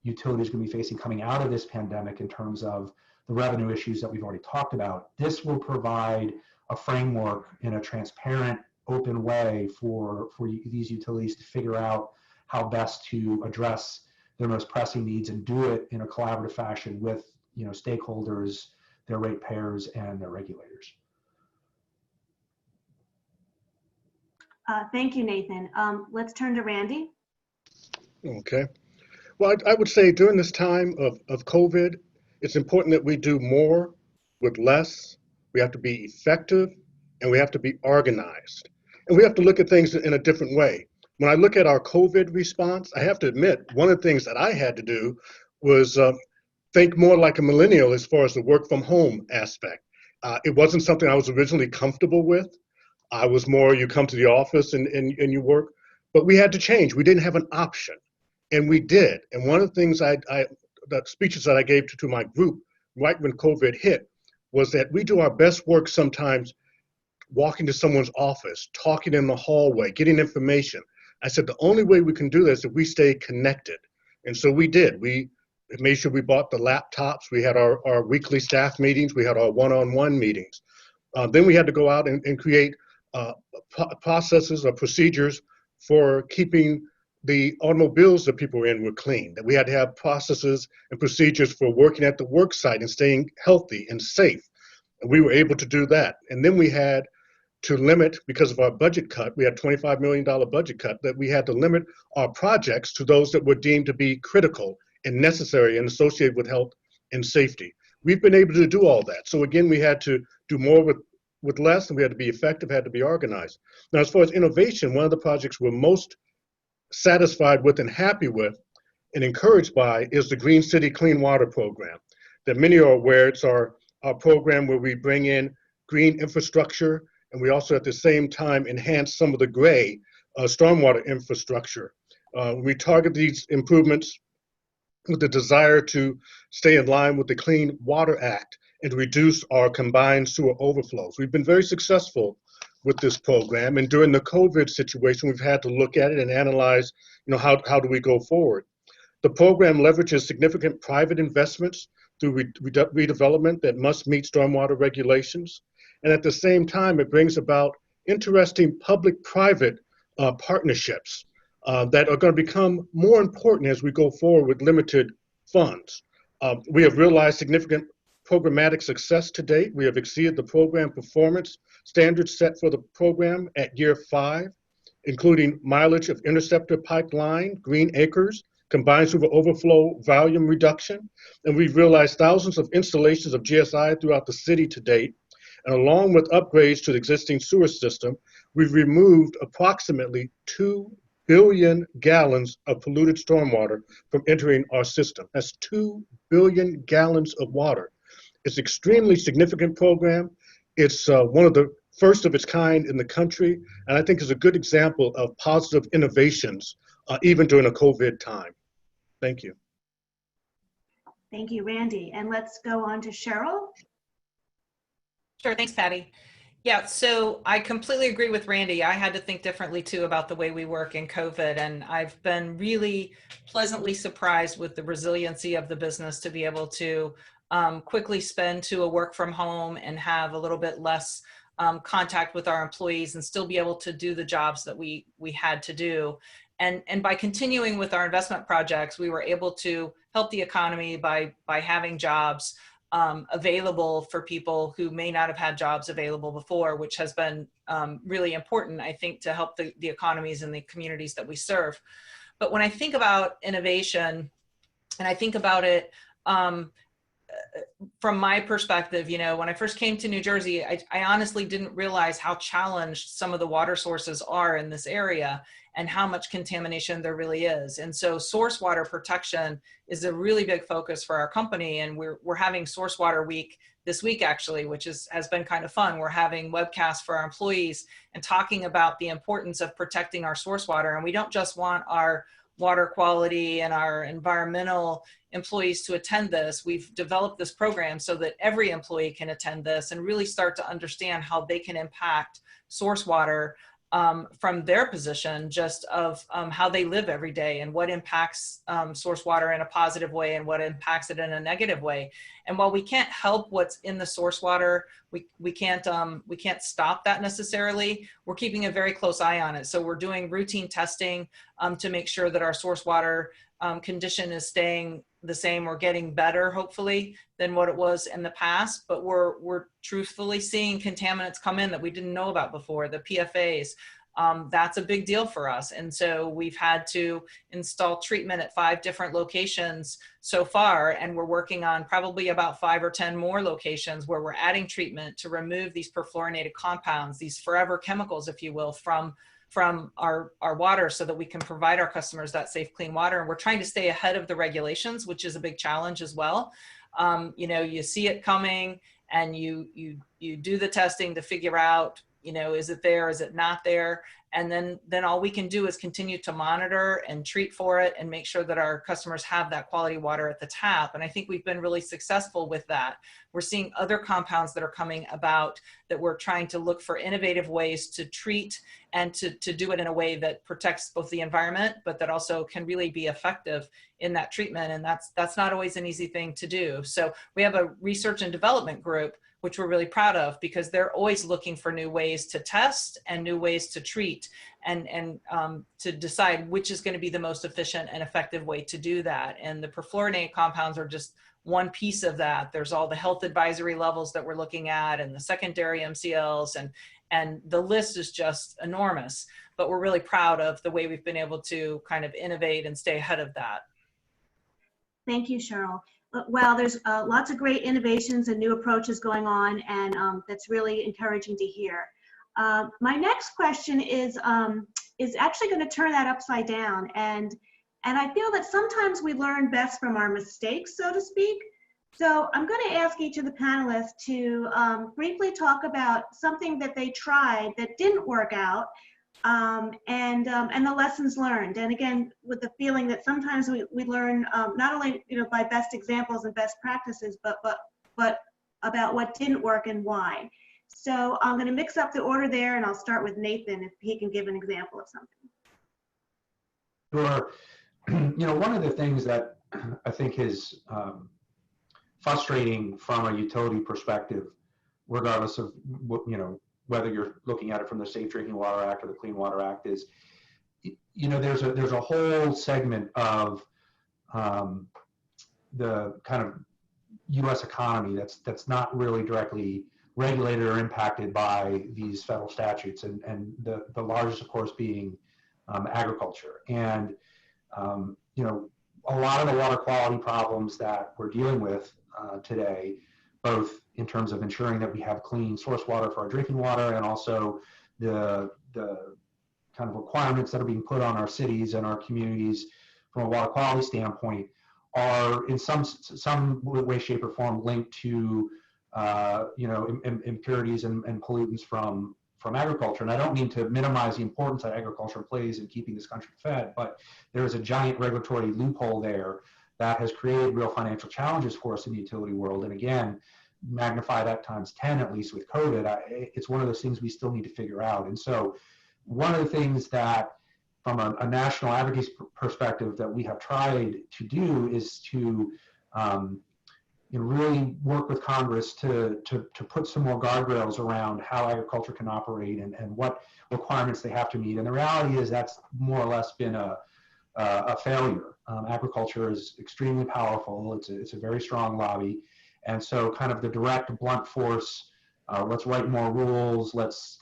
utilities are going to be facing coming out of this pandemic in terms of the revenue issues that we've already talked about, this will provide a framework in a transparent, open way for these utilities to figure out how best to address their most pressing needs and do it in a collaborative fashion with stakeholders, their ratepayers, and their regulators. Thank you, Nathan. Let's turn to Randy. Okay. Well, I would say during this time of COVID, it's important that we do more with less. We have to be effective and we have to be organized. And we have to look at things in a different way. When I look at our COVID response, I have to admit, one of the things that I had to do was think more like a millennial as far as the work from home aspect. It wasn't something I was originally comfortable with. I was more, you come to the office and you work, but we had to change. We didn't have an option, and we did. And one of the things the speeches that I gave to my group right when COVID hit was that we do our best work sometimes walking to someone's office, talking in the hallway, getting information. I said, the only way we can do this is if we stay connected. And so we did. We made sure we bought the laptops. We had our weekly staff meetings. We had our one-on-one meetings. Then we had to go out and create processes or procedures for keeping the automobiles that people were in were clean, that we had to have processes and procedures for working at the work site and staying healthy and safe. And we were able to do that. And then we had to limit, because of our budget cut, we had $25 million budget cut, that we had to limit our projects to those that were deemed to be critical and necessary and associated with health and safety. We've been able to do all that. So again, we had to do more with less, and we had to be effective, had to be organized. Now, as far as innovation, one of the projects we're most satisfied with and happy with and encouraged by is the Green City Clean Water Program. That many are aware, it's our program where we bring in green infrastructure, and we also at the same time enhance some of the gray stormwater infrastructure. We target these improvements with the desire to stay in line with the Clean Water Act and to reduce our combined sewer overflows. We've been very successful with this program, and during the COVID situation, we've had to look at it and analyze, how do we go forward? The program leverages significant private investments through redevelopment that must meet stormwater regulations. And at the same time, it brings about interesting public-private partnerships that are going to become more important as we go forward with limited funds. We have realized significant programmatic success to date. We have exceeded the program performance standards set for the program at year 5, including mileage of interceptor pipeline, green acres, combined sewer overflow volume reduction. And we've realized thousands of installations of GSI throughout the city to date. And along with upgrades to the existing sewer system, we've removed approximately 2 billion gallons of polluted stormwater from entering our system. That's 2 billion gallons of water. It's an extremely significant program. It's one of the first of its kind in the country, and I think is a good example of positive innovations, even during a COVID time. Thank you. Thank you, Randy. And let's go on to Cheryl. Sure, thanks, Patty. Yeah, so I completely agree with Randy. I had to think differently too about the way we work in COVID, and I've been really pleasantly surprised with the resiliency of the business to be able to quickly spend to a work from home and have a little bit less contact with our employees and still be able to do the jobs that we had to do. And by continuing with our investment projects, we were able to help the economy by having jobs available for people who may not have had jobs available before, which has been really important, I think, to help the economies and the communities that we serve. But when I think about innovation, and I think about it from my perspective, when I first came to New Jersey, I honestly didn't realize how challenged some of the water sources are in this area and how much contamination there really is. And so source water protection is a really big focus for our company. And we're having Source Water Week this week, actually, which has been kind of fun. We're having webcasts for our employees and talking about the importance of protecting our source water. And we don't just want our water quality and our environmental employees to attend this. We've developed this program so that every employee can attend this and really start to understand how they can impact source water from their position, just of how they live every day and what impacts source water in a positive way and what impacts it in a negative way. And while we can't help what's in the source water, we can't stop that necessarily. We're keeping a very close eye on it. So we're doing routine testing to make sure that our source water condition is staying the same or getting better, hopefully, than what it was in the past. But we're truthfully seeing contaminants come in that we didn't know about before, the PFAs. That's a big deal for us. And so we've had to install treatment at 5 different locations so far, and we're working on probably about 5 or 10 more locations where we're adding treatment to remove these perfluorinated compounds, these forever chemicals, if you will, from our water, so that we can provide our customers that safe, clean water. And we're trying to stay ahead of the regulations, which is a big challenge as well. You see it coming, and you do the testing to figure out You know, is it there? Is it not there? And then all we can do is continue to monitor and treat for it and make sure that our customers have that quality water at the tap. And I think we've been really successful with that. We're seeing other compounds that are coming about that we're trying to look for innovative ways to treat and to do it in a way that protects both the environment, but that also can really be effective in that treatment. And that's not always an easy thing to do. So we have a research and development group, which we're really proud of, because they're always looking for new ways to test and new ways to treat and to decide which is going to be the most efficient and effective way to do that. And the perfluorinated compounds are just one piece of that. There's all the health advisory levels that we're looking at and the secondary MCLs, and the list is just enormous. But we're really proud of the way we've been able to kind of innovate and stay ahead of that. Thank you, Cheryl. Well, there's lots of great innovations and new approaches going on, and that's really encouraging to hear. My next question is actually going to turn that upside down, and I feel that sometimes we learn best from our mistakes, so to speak. So I'm going to ask each of the panelists to briefly talk about something that they tried that didn't work out, and the lessons learned. And again, with the feeling that sometimes we learn not only by best examples and best practices, but about what didn't work and why. So I'm going to mix up the order there, and I'll start with Nathan if he can give an example of something. Sure. One of the things that I think is frustrating from a utility perspective, regardless of what, whether you're looking at it from the Safe Drinking Water Act or the Clean Water Act, is, there's a whole segment of the kind of U.S. economy that's not really directly regulated or impacted by these federal statutes, and the largest, of course, being agriculture. And a lot of the water quality problems that we're dealing with today, both in terms of ensuring that we have clean source water for our drinking water, and also the kind of requirements that are being put on our cities and our communities from a water quality standpoint, are in some way, shape, or form linked to impurities and pollutants from agriculture. And I don't mean to minimize the importance that agriculture plays in keeping this country fed, but there is a giant regulatory loophole there that has created real financial challenges for us in the utility world. And again, magnify that times 10, at least with COVID, it's one of those things we still need to figure out. And so one of the things that, from a national advocacy perspective, that we have tried to do is to really work with Congress to put some more guardrails around how agriculture can operate and what requirements they have to meet. And the reality is that's more or less been a failure. Agriculture is extremely powerful. It's a very strong lobby. And so kind of the direct blunt force, let's write more rules, let's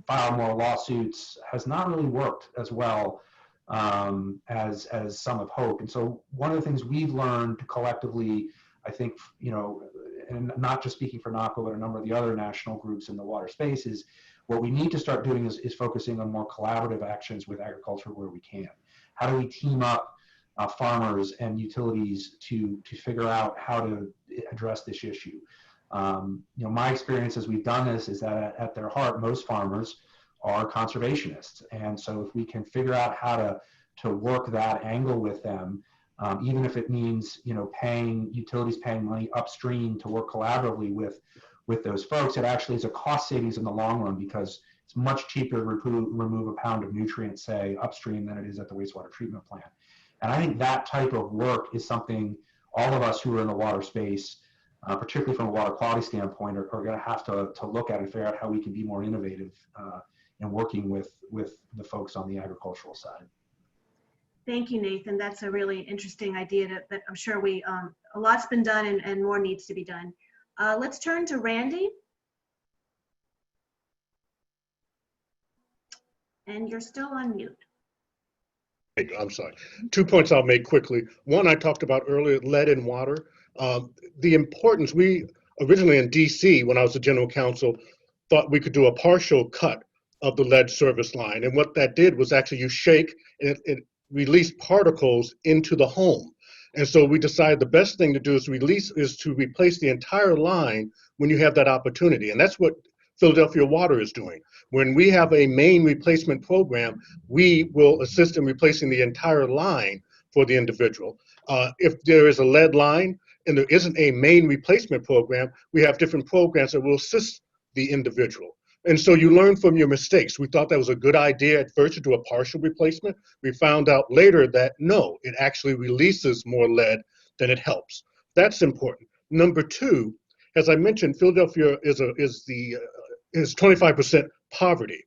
file more lawsuits, has not really worked as well as some have hoped. And so one of the things we've learned collectively, I think, and not just speaking for NACO, but a number of the other national groups in the water space, is what we need to start doing is focusing on more collaborative actions with agriculture where we can. How do we team up farmers and utilities to figure out how to address this issue? My experience as we've done this is that at their heart, most farmers are conservationists. And so if we can figure out how to work that angle with them, even if it means, utilities paying money upstream to work collaboratively with those folks, it actually is a cost savings in the long run, because it's much cheaper to remove a pound of nutrients, say, upstream than it is at the wastewater treatment plant. And I think that type of work is something all of us who are in the water space, particularly from a water quality standpoint, are going to have to look at and figure out how we can be more innovative in working with the folks on the agricultural side. Thank you, Nathan. That's a really interesting idea that I'm sure a lot's been done and more needs to be done. Let's turn to Randy. And you're still on mute. I'm sorry. 2 points I'll make quickly. One, I talked about earlier, lead in water. The importance, we originally in DC, when I was the general counsel, thought we could do a partial cut of the lead service line. And what that did was actually you shake and it released particles into the home. And so we decided the best thing to do is to replace the entire line when you have that opportunity. And that's what Philadelphia Water is doing. When we have a main replacement program, we will assist in replacing the entire line for the individual. If there is a lead line and there isn't a main replacement program, we have different programs that will assist the individual. And so you learn from your mistakes. We thought that was a good idea at first to do a partial replacement. We found out later that no, it actually releases more lead than it helps. That's important. Number two, as I mentioned, Philadelphia is 25% poverty.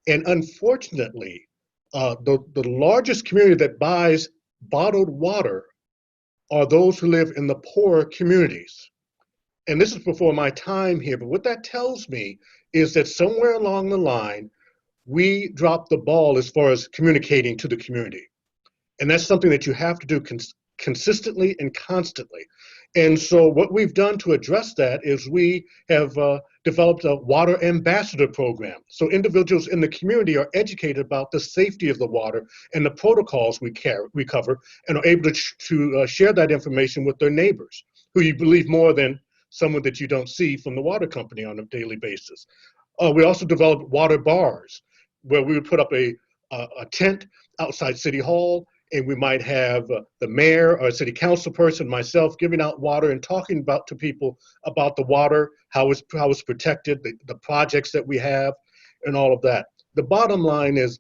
And unfortunately, the largest community that buys bottled water are those who live in the poorer communities. And this is before my time here, but what that tells me is that somewhere along the line, we dropped the ball as far as communicating to the community. And that's something that you have to do consistently and constantly. And so what we've done to address that is we have developed a water ambassador program. So individuals in the community are educated about the safety of the water and the protocols we cover, and are able to share that information with their neighbors, who you believe more than someone that you don't see from the water company on a daily basis. We also developed water bars, where we would put up a tent outside City Hall, and we might have the mayor or a city council person, myself, giving out water and talking to people about the water, how it's protected, the projects that we have, and all of that. The bottom line is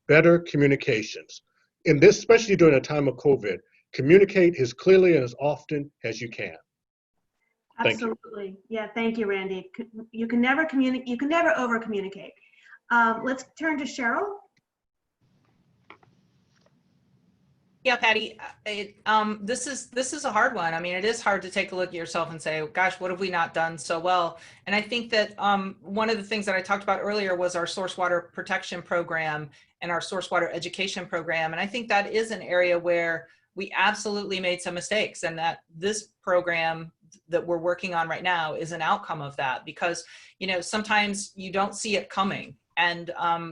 better communications. In this, especially during a time of COVID, communicate as clearly and as often as you can. Thank you. Absolutely. Yeah, thank you, Randy. You can never communicate, you can never over communicate. Let's turn to Cheryl. Yeah, Patty, this is a hard one. I mean, it is hard to take a look at yourself and say, gosh, what have we not done so well? And I think that one of the things that I talked about earlier was our source water protection program and our source water education program. And I think that is an area where we absolutely made some mistakes, and that this program that we're working on right now is an outcome of that, because, you know, sometimes you don't see it coming. And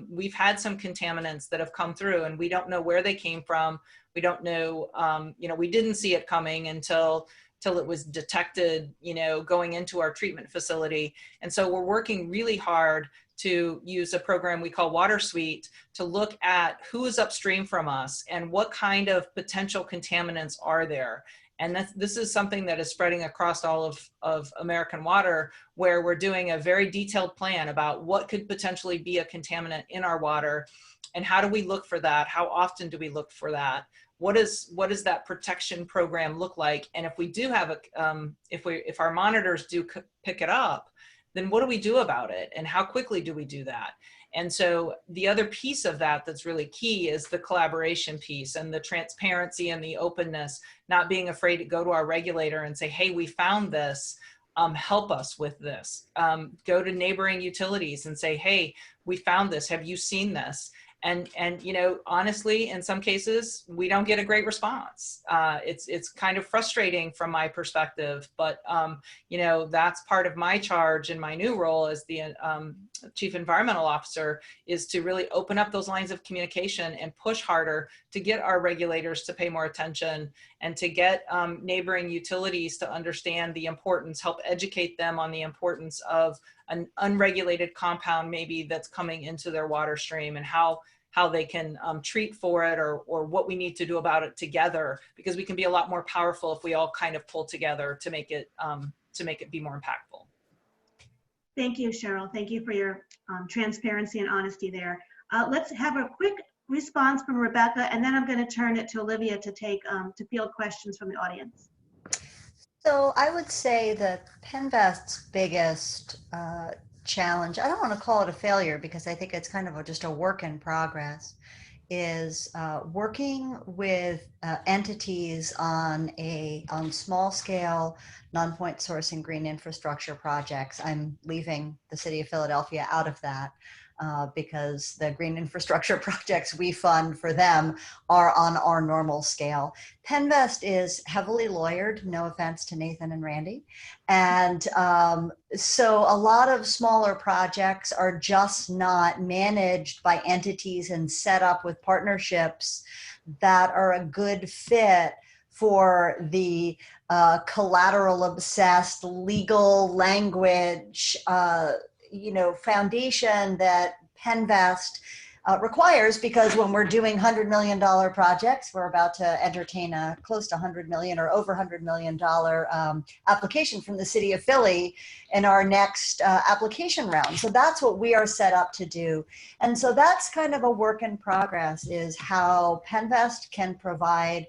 we've had some contaminants that have come through, and we don't know where they came from. We don't know, you know, we didn't see it coming until it was detected, you know, going into our treatment facility. And so we're working really hard to use a program we call Water Suite to look at who is upstream from us and what kind of potential contaminants are there. And this is something that is spreading across all of American water, where we're doing a very detailed plan about what could potentially be a contaminant in our water, and how do we look for that? How often do we look for that? What does that protection program look like? And if we do have if our monitors do pick it up, then what do we do about it? And how quickly do we do that? And so the other piece of that that's really key is the collaboration piece and the transparency and the openness, not being afraid to go to our regulator and say, hey, we found this, help us with this. Go to neighboring utilities and say, hey, we found this, have you seen this? And you know, honestly, in some cases, we don't get a great response. It's kind of frustrating from my perspective, but you know, that's part of my charge in my new role as the Chief Environmental Officer, is to really open up those lines of communication and push harder to get our regulators to pay more attention, and to get neighboring utilities to understand the importance, help educate them on the importance of an unregulated compound maybe that's coming into their water stream, and how they can treat for it, or what we need to do about it together, because we can be a lot more powerful if we all kind of pull together to make it be more impactful. Thank you, Cheryl. Thank you for your transparency and honesty there. Let's have a quick response from Rebecca, and then I'm going to turn it to Olivia to take to field questions from the audience. So I would say that PennVest's biggest challenge, I don't want to call it a failure because I think it's kind of just a work in progress, is working with entities on small scale non-point sourcing green infrastructure projects. I'm leaving the city of Philadelphia out of that because the green infrastructure projects we fund for them are on our normal scale. PennVest is heavily lawyered, no offense to Nathan and Randy. And so a lot of smaller projects are just not managed by entities and set up with partnerships that are a good fit for the collateral obsessed legal language foundation that PennVest requires, because when we're doing $100 million projects, we're about to entertain a close to $100 million or over $100 million application from the city of Philly in our next application round. So that's what we are set up to do. And so that's kind of a work in progress, is how PennVest can provide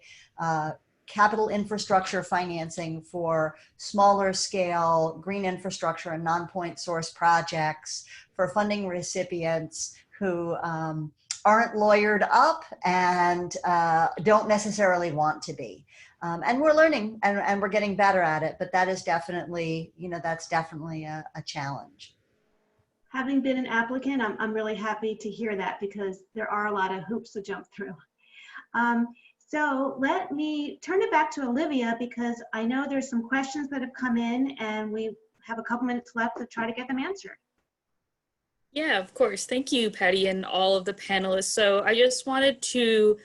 capital infrastructure financing for smaller scale green infrastructure and non-point source projects for funding recipients who aren't lawyered up and don't necessarily want to be. And we're learning and we're getting better at it, but that is definitely, that's definitely a challenge. Having been an applicant, I'm really happy to hear that, because there are a lot of hoops to jump through. So let me turn it back to Olivia, because I know there's some questions that have come in and we have a couple minutes left to try to get them answered. Yeah, of course. Thank you, Patty, and all of the panelists. So I just wanted to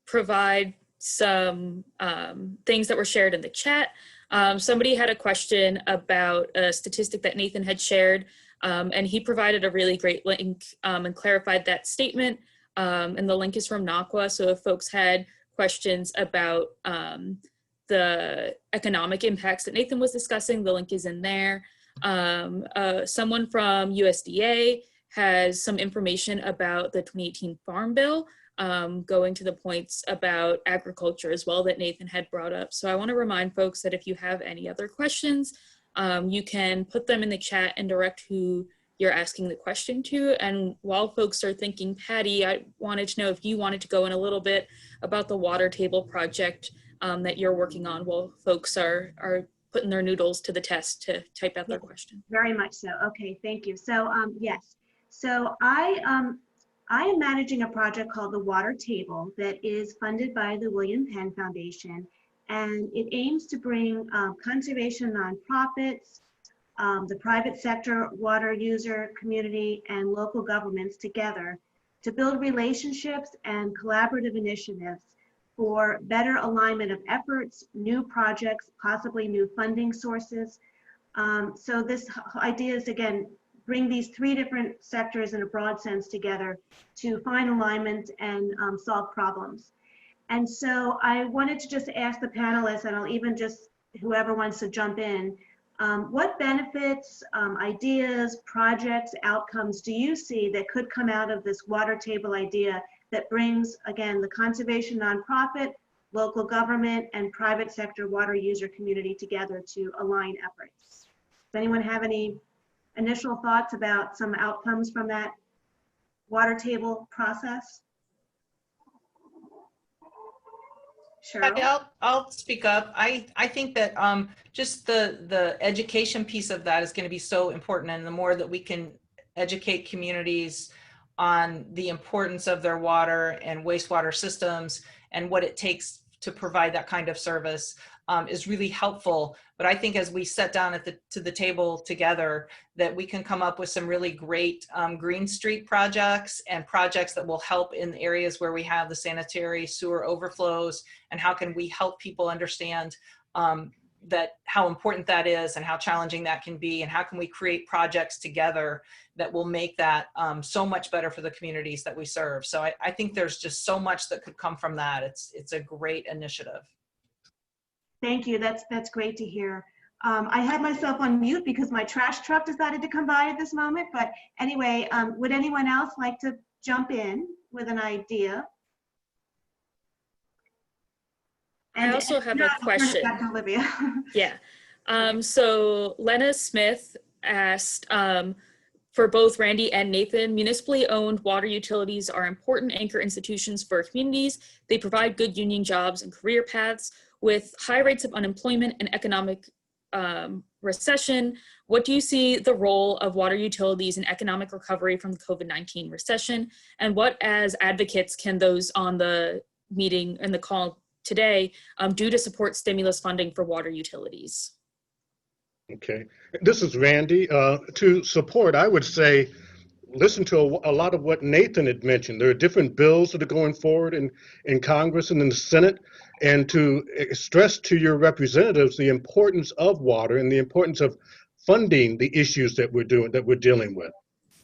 provide some things that were shared in the chat. Somebody had a question about a statistic that Nathan had shared, and he provided a really great link and clarified that statement. And the link is from NACWA. So if folks had questions about the economic impacts that Nathan was discussing, the link is in there. Someone from USDA has some information about the 2018 Farm Bill, going to the points about agriculture as well that Nathan had brought up. So I want to remind folks that if you have any other questions, you can put them in the chat and direct who you're asking the question to. And while folks are thinking, Patty, I wanted to know if you wanted to go in a little bit about the water table project that you're working on while folks are putting their noodles to the test to type out their question. Very much so. Okay, thank you. So yes, so I am managing a project called the Water Table that is funded by the William Penn Foundation, and it aims to bring conservation nonprofits, the private sector, water user community, and local governments together to build relationships and collaborative initiatives for better alignment of efforts, new projects, possibly new funding sources. So this idea is, again, bring these three different sectors in a broad sense together to find alignment and solve problems. And so I wanted to just ask the panelists, and I'll even just, whoever wants to jump in, what benefits, ideas, projects, outcomes do you see that could come out of this water table idea that brings, again, the conservation nonprofit, local government, and private sector water user community together to align efforts? Does anyone have any initial thoughts about some outcomes from that water table process? Cheryl? I'll speak up. I think that just the education piece of that is going to be so important, and the more that we can educate communities on the importance of their water and wastewater systems and what it takes to provide that kind of service is really helpful. But I think as we sit down to the table together, that we can come up with some really great Green Street projects and projects that will help in areas where we have the sanitary sewer overflows, and how can we help people understand that how important that is and how challenging that can be, and how can we create projects together that will make that so much better for the communities that we serve. So I think there's just so much that could come from that. It's a great initiative. Thank you. That's great to hear. I had myself on mute because my trash truck decided to come by at this moment. But anyway, would anyone else like to jump in with an idea? I also have a question. Back to Olivia. Yeah. So Lena Smith asked, for both Randy and Nathan, municipally owned water utilities are important anchor institutions for communities. They provide good union jobs and career paths. With high rates of unemployment and economic recession, what do you see the role of water utilities in economic recovery from the COVID-19 recession? And what, as advocates, can those on the meeting and the call today do to support stimulus funding for water utilities? Okay, this is Randy. To support, I would say, listen to a lot of what Nathan had mentioned. There are different bills that are going forward in Congress and in the Senate, and to stress to your representatives the importance of water and the importance of funding the issues that we're dealing with.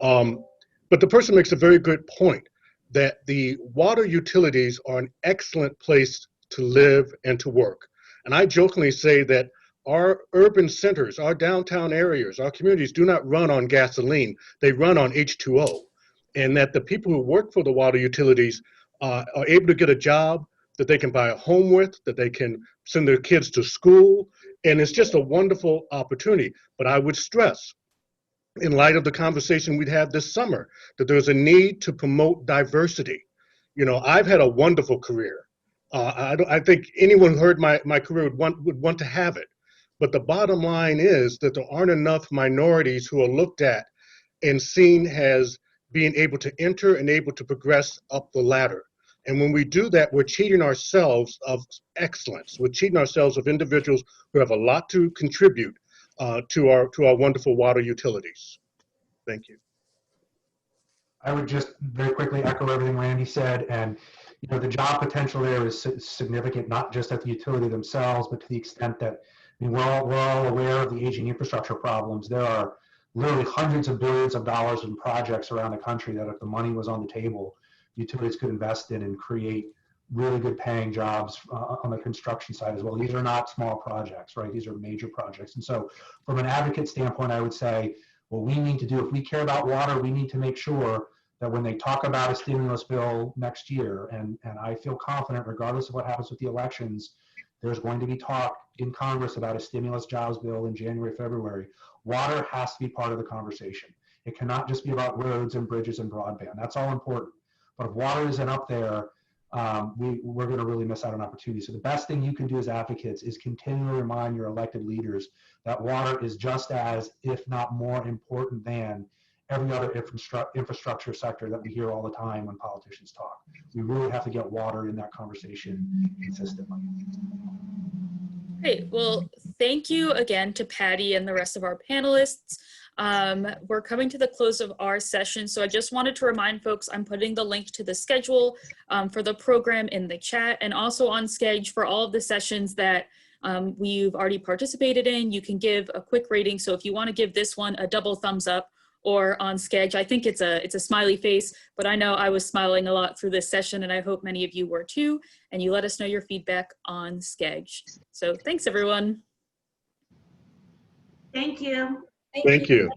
But the person makes a very good point that the water utilities are an excellent place to live and to work. And I jokingly say that our urban centers, our downtown areas, our communities do not run on gasoline, they run on H2O. And that the people who work for the water utilities are able to get a job that they can buy a home with, that they can send their kids to school. And it's just a wonderful opportunity. But I would stress, in light of the conversation we'd had this summer, that there's a need to promote diversity. You know, I've had a wonderful career. I think anyone who heard my career would want to have it. But the bottom line is that there aren't enough minorities who are looked at and seen as being able to enter and able to progress up the ladder. And when we do that, we're cheating ourselves of excellence. We're cheating ourselves of individuals who have a lot to contribute to our wonderful water utilities. Thank you. I would just very quickly echo everything Randy said, and you know the job potential there is significant, not just at the utility themselves, but to the extent that I mean, we're all aware of the aging infrastructure problems. There are literally hundreds of billions of dollars in projects around the country that if the money was on the table, utilities could invest in and create really good paying jobs on the construction side as well. These are not small projects, right? These are major projects. And so from an advocate standpoint, I would say, what we need to do, if we care about water, we need to make sure that when they talk about a stimulus bill next year, and I feel confident regardless of what happens with the elections, there's going to be talk in Congress about a stimulus jobs bill in January, February. Water has to be part of the conversation. It cannot just be about roads and bridges and broadband. That's all important. But if water isn't up there, we're going to really miss out on opportunities. So the best thing you can do as advocates is continually remind your elected leaders that water is just as, if not more important than every other infrastructure sector that we hear all the time when politicians talk. We really have to get water in that conversation consistently. Great. Well, thank you again to Patty and the rest of our panelists. We're coming to the close of our session, so I just wanted to remind folks I'm putting the link to the schedule for the program in the chat, and also on Sketch for all of the sessions that we've already participated in. You can give a quick rating, so if you want to give this one a double thumbs up, or on Sketch, I think it's a smiley face, but I know I was smiling a lot through this session, and I hope many of you were too, and you let us know your feedback on Sketch. So thanks, everyone. Thank you. Thank you.